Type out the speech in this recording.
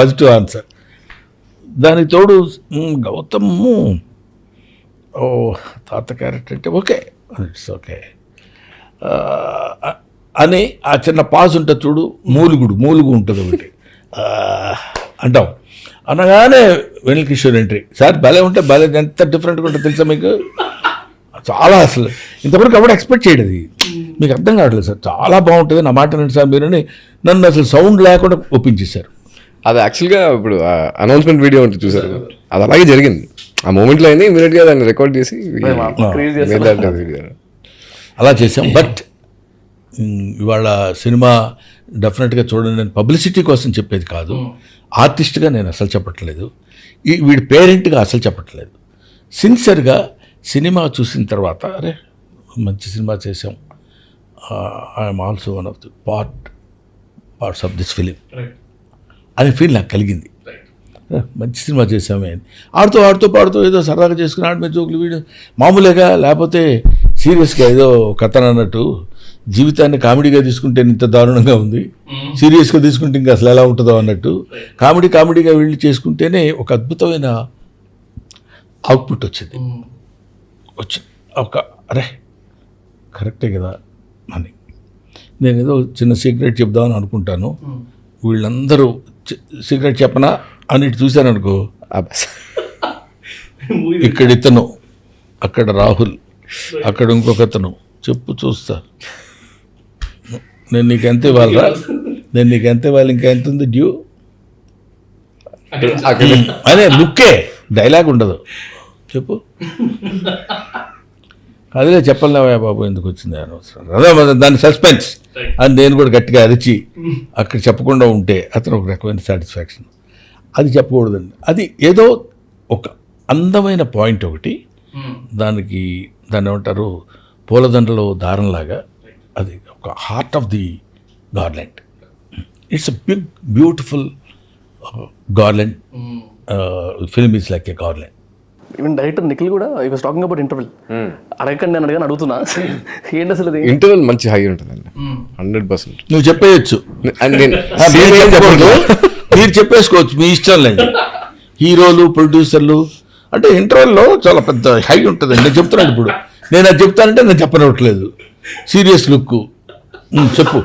Positive answer. దానికి తోడు గౌతము ఓ తాత క్యారెక్టర్ అంటే ఓకే, ఇట్స్ ఓకే అని ఆ చిన్న పాజ్ ఉంటుంది చూడు, మూలుగు ఉంటుంది ఒకటి అంటాం. అనగానే వెనిల్ కిషోర్ ఎంట్రీ, సార్ భలే ఉంటే భలే, ఎంత డిఫరెంట్గా ఉంటుంది తెలుసా మీకు, చాలా అసలు ఇంతవరకు ఎవరు ఎక్స్పెక్ట్ చేయడు, అది మీకు అర్థం కావట్లేదు సార్, చాలా బాగుంటుంది నా మాట రండి సార్ మీరని నన్ను అసలు సౌండ్ లేకుండా ఒప్పించేశారు. అది యాక్చువల్గా ఇప్పుడు అనౌన్స్మెంట్ వీడియో ఉంటుంది చూసారు, అది అలాగే జరిగింది. ఆ మూమెంట్లో అయినా ఇమీడియట్గా దాన్ని రికార్డ్ చేసి అలా చేసాం. బట్ ఇవాళ సినిమా డెఫినెట్గా చూడండి, నేను పబ్లిసిటీ కోసం చెప్పేది కాదు, ఆర్టిస్ట్గా నేను అసలు చెప్పట్లేదు, వీడి పేరెంట్గా అసలు చెప్పట్లేదు. సిన్సియర్గా సినిమా చూసిన తర్వాత అరే మంచి సినిమా చేసాం, I'm also one of the parts of this film అనే ఫీల్ నాకు కలిగింది. మంచి సినిమా చేసామే అని ఆడుతూ పాడుతూ ఏదో సరదాగా చేసుకుని ఆడి మీద జోకులు వీడియో మామూలుగా, లేకపోతే సీరియస్గా ఏదో కథను అన్నట్టు జీవితాన్ని కామెడీగా తీసుకుంటే ఇంత దారుణంగా ఉంది, సీరియస్గా తీసుకుంటే ఇంకా అసలు ఎలా ఉంటుందో అన్నట్టు కామెడీగా వెళ్ళి చేసుకుంటేనే ఒక అద్భుతమైన అవుట్పుట్ వచ్చింది. ఒక అరే కరెక్టే కదా అని. నేను ఏదో చిన్న సీక్రెట్ చెప్దామని అనుకుంటాను, వీళ్ళందరూ సీక్రెట్ చెప్పనా అని చూశాను అనుకో, ఇక్కడ ఇతను, అక్కడ రాహుల్, అక్కడ ఇంకొకతను, చెప్పు చూస్తా, నేను నీకు ఎంత ఇవ్వాలరా, నేను నీకు ఎంత ఇవ్వాలి, ఇంకా ఎంత ఉంది డ్యూ అదే లుక్కే, డైలాగ్ ఉండదు, చెప్పు అదే చెప్పలేవా బాబు ఎందుకు వచ్చింది అనవసరం, అదే దాని సస్పెన్స్ అని నేను కూడా గట్టిగా అరిచి అక్కడ చెప్పకుండా ఉంటే అతను ఒక రకమైన సాటిస్ఫాక్షన్. అది చెప్పకూడదండి, అది ఏదో ఒక అందమైన పాయింట్ ఒకటి, దాన్ని ఏమంటారు పూలదండలో దారంలాగా, అది ఒక heart of the garland. It's a big beautiful garland, film is like a garland. Even director Nikhil కూడా I was talking about interval, అడగకండి నేను అడగాను అడుగుతున్నా, ఏంటి అసలు ఇంటర్వెల్ మంచి హై ఉంటుందండి 100%. నువ్వు చెప్పేయచ్చు, మీరు చెప్పేసుకోవచ్చు, మీ ఇష్టం లేదు. హీరోలు ప్రొడ్యూసర్లు అంటే ఇంటర్వెల్లో చాలా పెద్ద హై ఉంటుందండి. నేను చెప్తున్నాను ఇప్పుడు, నేను అది చెప్తానంటే నేను చెప్పనట్లేదు, సీరియస్ లుక్ చెప్పు.